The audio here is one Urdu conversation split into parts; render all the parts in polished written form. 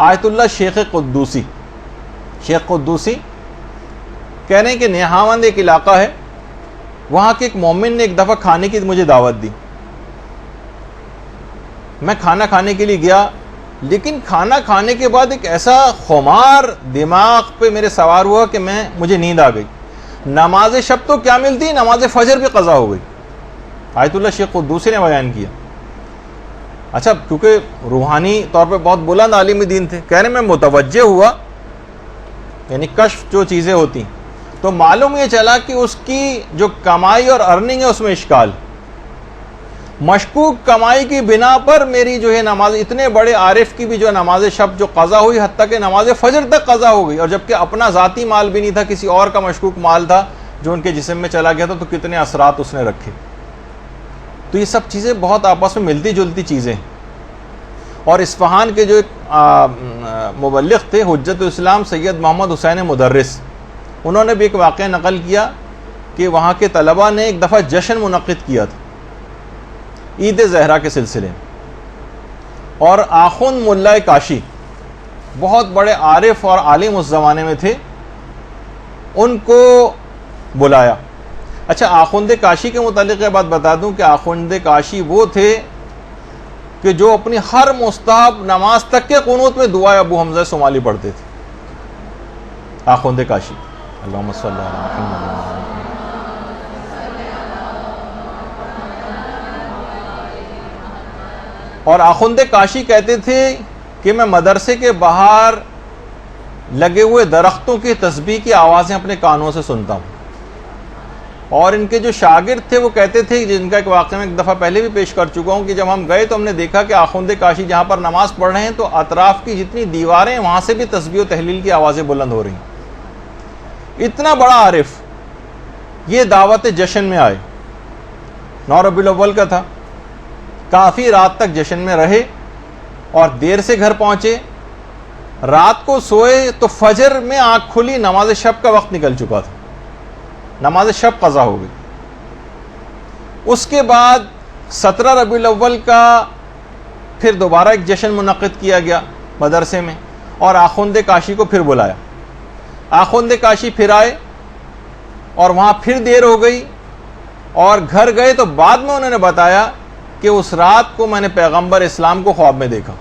آیت اللہ شیخ قدوسی کہہ رہے ہیں کہ نیہاوند ایک علاقہ ہے، وہاں کے ایک مومن نے ایک دفعہ کھانے کی مجھے دعوت دی. میں کھانا کھانے کے لیے گیا، لیکن کھانا کھانے کے بعد ایک ایسا خمار دماغ پہ میرے سوار ہوا کہ مجھے نیند آ گئی. نماز شب تو کیا ملتی، نماز فجر بھی قضا ہو گئی. آیت اللہ شیخ قدوسی نے بیان کیا. اچھا، کیونکہ روحانی طور پہ بہت بلند عالم دین تھے، کہہ رہے میں متوجہ ہوا، یعنی کشف جو چیزیں ہوتی، تو معلوم یہ چلا کہ اس کی جو کمائی اور ارننگ ہے اس میں اشکال. مشکوک کمائی کی بنا پر میری جو ہے نماز، اتنے بڑے عارف کی بھی جو نماز شب جو قضا ہوئی، حتیٰ کہ نماز فجر تک قضا ہو گئی، اور جبکہ اپنا ذاتی مال بھی نہیں تھا، کسی اور کا مشکوک مال تھا جو ان کے جسم میں چلا گیا تھا. تو کتنے اثرات اس نے رکھے. تو یہ سب چیزیں بہت آپس میں ملتی جلتی چیزیں. اور اصفہان کے جو ایک مبلغ تھے حجت الاسلام سید محمد حسین مدرس، انہوں نے بھی ایک واقعہ نقل کیا کہ وہاں کے طلباء نے ایک دفعہ جشن منعقد کیا تھا عید زہرا کے سلسلے میں، اور آخوند ملا کاشی بہت بڑے عارف اور عالم اس زمانے میں تھے، ان کو بلایا. اچھا، آخوند کاشی کے متعلق یہ بات بتا دوں کہ آخوند کاشی وہ تھے کہ جو اپنی ہر مستحب نماز تک کے قنوت میں دعائے ابو حمزہ صومالی پڑھتے تھے. آخوند کاشی، اللہم صلی اللہ علیہ محمد. اور آخوند کاشی کہتے تھے کہ میں مدرسے کے باہر لگے ہوئے درختوں کی تسبیح کی آوازیں اپنے کانوں سے سنتا ہوں. اور ان کے جو شاگرد تھے وہ کہتے تھے، جن کا ایک واقعہ میں ایک دفعہ پہلے بھی پیش کر چکا ہوں، کہ جب ہم گئے تو ہم نے دیکھا کہ آخوند کاشی جہاں پر نماز پڑھ رہے ہیں تو اطراف کی جتنی دیواریں وہاں سے بھی تسبیح و تحلیل کی آوازیں بلند ہو رہی ہیں. اتنا بڑا عارف یہ دعوت جشن میں آئے، 9 ربیع الاول کا تھا، کافی رات تک جشن میں رہے اور دیر سے گھر پہنچے. رات کو سوئے تو فجر میں آنکھ کھلی، نماز شب کا وقت نکل چکا تھا، نماز شب قضا ہو گئی. اس کے بعد 17 ربیع الاول کا پھر دوبارہ ایک جشن منعقد کیا گیا مدرسے میں، اور آخوند کاشی کو پھر بلایا. آخوند کاشی پھر آئے اور وہاں پھر دیر ہو گئی، اور گھر گئے تو بعد میں انہوں نے بتایا کہ اس رات کو میں نے پیغمبر اسلام کو خواب میں دیکھا.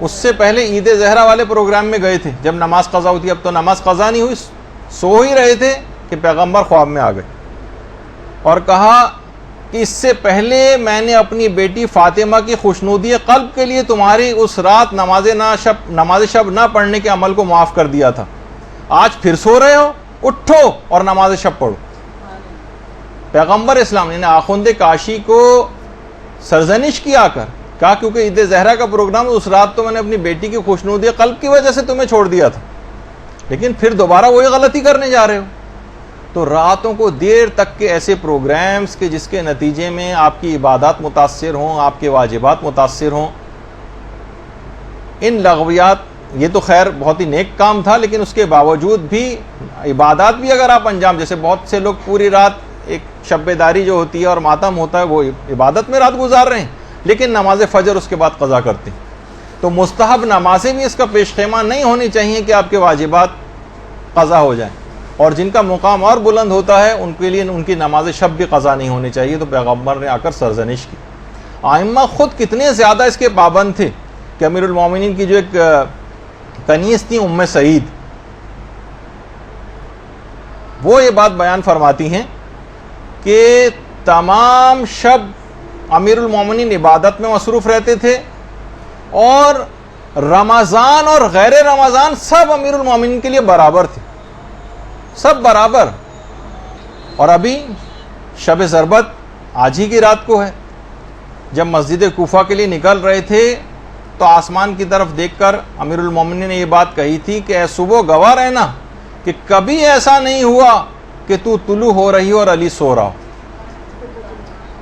اس سے پہلے عید زہرا والے پروگرام میں گئے تھے جب نماز قضا ہوئی تھی. اب تو نماز قضا نہیں ہوئی، سو ہی رہے تھے کہ پیغمبر خواب میں آ گئے اور کہا کہ اس سے پہلے میں نے اپنی بیٹی فاطمہ کی خوشنودی قلب کے لیے تمہاری اس رات نماز شب نہ پڑھنے کے عمل کو معاف کر دیا تھا. آج پھر سو رہے ہو، اٹھو اور نماز شب پڑھو. پیغمبر اسلام نے آخوند کاشی کو سرزنش کیا کر کہا کیونکہ عید زہرا کا پروگرام اس رات تو میں نے اپنی بیٹی کی خوشنودی قلب کی وجہ سے تمہیں چھوڑ دیا تھا، لیکن پھر دوبارہ وہی غلطی کرنے جا رہے ہو. تو راتوں کو دیر تک کے ایسے پروگرامز کے جس کے نتیجے میں آپ کی عبادات متاثر ہوں، آپ کے واجبات متاثر ہوں، ان لغویات، یہ تو خیر بہت ہی نیک کام تھا، لیکن اس کے باوجود بھی عبادات بھی اگر آپ انجام، جیسے بہت سے لوگ پوری رات ایک شب بیداری جو ہوتی ہے اور ماتم ہوتا ہے وہ عبادت میں رات گزار رہے ہیں، لیکن نماز فجر اس کے بعد قضا کرتے ہیں. تو مستحب نمازیں بھی اس کا پیش خیمہ نہیں ہونی چاہیے کہ آپ کے واجبات قضا ہو جائیں، اور جن کا مقام اور بلند ہوتا ہے ان کے لیے ان کی نماز شب بھی قضا نہیں ہونی چاہیے. تو پیغمبر نے آ کر سرزنش کی. ائمہ خود کتنے زیادہ اس کے پابند تھے کہ امیر المومنین کی جو ایک کنیز تھی ام سعید، وہ یہ بات بیان فرماتی ہیں کہ تمام شب امیر المومنین عبادت میں مصروف رہتے تھے، اور رمضان اور غیر رمضان سب امیر المومنین کے لیے برابر تھے، سب برابر. اور ابھی شب ضربت آج ہی کی رات کو ہے. جب مسجد کوفہ کے لیے نکل رہے تھے تو آسمان کی طرف دیکھ کر امیر المومنین نے یہ بات کہی تھی کہ اے صبح گواہ رہنا کہ کبھی ایسا نہیں ہوا کہ تو طلوع ہو رہی ہو اور علی سو رہا ہو.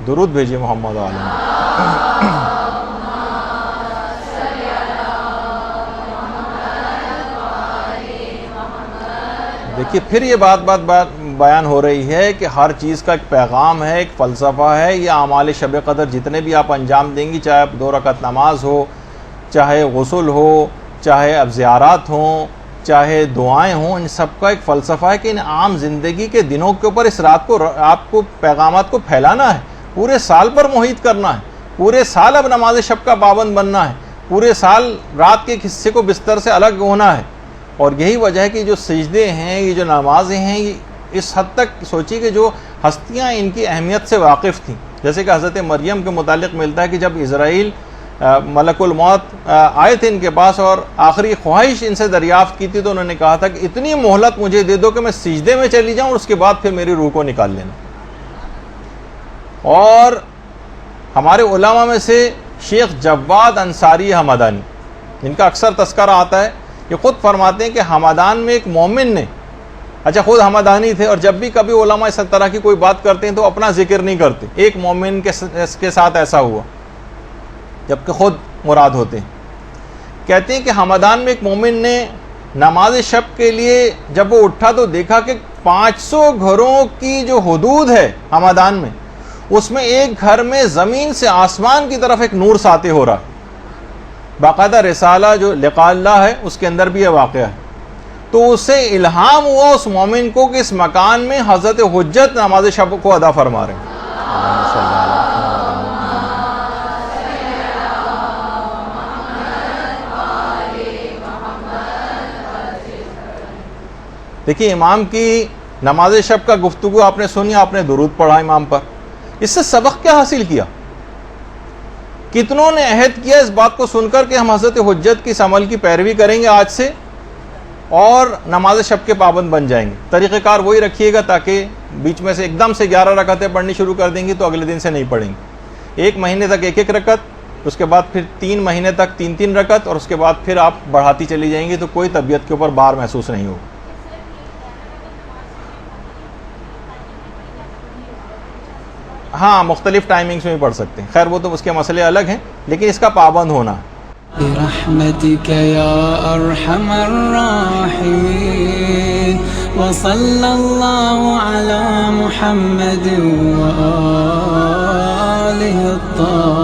درود بھیجیے محمد عالم. دیکھیے پھر یہ بات بیان ہو رہی ہے کہ ہر چیز کا ایک پیغام ہے، ایک فلسفہ ہے. یہ اعمال شب قدر جتنے بھی آپ انجام دیں گی، چاہے 2 رکعت نماز ہو، چاہے غسل ہو، چاہے اب زیارات ہوں، چاہے دعائیں ہوں، ان سب کا ایک فلسفہ ہے کہ ان عام زندگی کے دنوں کے اوپر اس رات کو آپ کو پیغامات کو پھیلانا ہے، پورے سال پر محیط کرنا ہے. پورے سال اب نماز شب کا پابند بننا ہے، پورے سال رات کے ایک حصے کو بستر سے الگ ہونا ہے. اور یہی وجہ ہے کہ جو سجدے ہیں، یہ جو نمازیں ہیں، یہ اس حد تک سوچی کہ جو ہستیاں ان کی اہمیت سے واقف تھیں. جیسے کہ حضرت مریم کے متعلق ملتا ہے کہ جب اسرائیل ملک الموت آئے تھے ان کے پاس اور آخری خواہش ان سے دریافت کی تھی، تو انہوں نے کہا تھا کہ اتنی مہلت مجھے دے دو کہ میں سجدے میں چلی جاؤں اور اس کے بعد پھر میری روح کو نکال لینا. اور ہمارے علماء میں سے شیخ جواد انصاری ہمدانی، جن کا اکثر تذکرہ آتا ہے، یہ خود فرماتے ہیں کہ ہمدان میں ایک مومن نے، اچھا خود ہمدانی تھے، اور جب بھی کبھی علماء اس طرح کی کوئی بات کرتے ہیں تو اپنا ذکر نہیں کرتے. ایک مومن کے ساتھ ایسا ہوا جبکہ خود مراد ہوتے ہیں. کہتے ہیں کہ ہمدان میں ایک مومن نے نماز شب کے لیے جب وہ اٹھا تو دیکھا کہ 500 گھروں کی جو حدود ہے ہمدان میں، اس میں ایک گھر میں زمین سے آسمان کی طرف ایک نور ساطع ہو رہا. باقاعدہ رسالہ جو لقاء اللہ ہے اس کے اندر بھی یہ واقعہ ہے. تو اسے الہام ہوا اس مومن کو کہ اس مکان میں حضرت حجت نماز شب کو ادا فرما رہے ہیں. دیکھیے امام کی نماز شب کا گفتگو آپ نے سنی، آپ نے درود پڑھا امام پر، اس سے سبق کیا حاصل کیا؟ کتنوں نے عہد کیا اس بات کو سن کر کہ ہم حضرت حجت کی اس عمل کی پیروی کریں گے آج سے اور نماز شب کے پابند بن جائیں گے. طریقہ کار وہی رکھیے گا تاکہ بیچ میں سے ایک دم سے 11 رکعتیں پڑھنی شروع کر دیں گی تو اگلے دن سے نہیں پڑھیں گے. 1 مہینے تک 1 رکعت، اس کے بعد پھر 3 مہینے تک 3 رکعت، اور اس کے بعد پھر آپ بڑھاتی چلی جائیں گی تو کوئی طبیعت کے اوپر بار محسوس نہیں ہوگا. ہاں مختلف ٹائمنگز میں بھی پڑھ سکتے ہیں، خیر وہ تو اس کے مسئلے الگ ہیں، لیکن اس کا پابند ہونا ہے. برحمتك يا أرحم الراحمين وصلى الله على محمد وآله الطاهرين.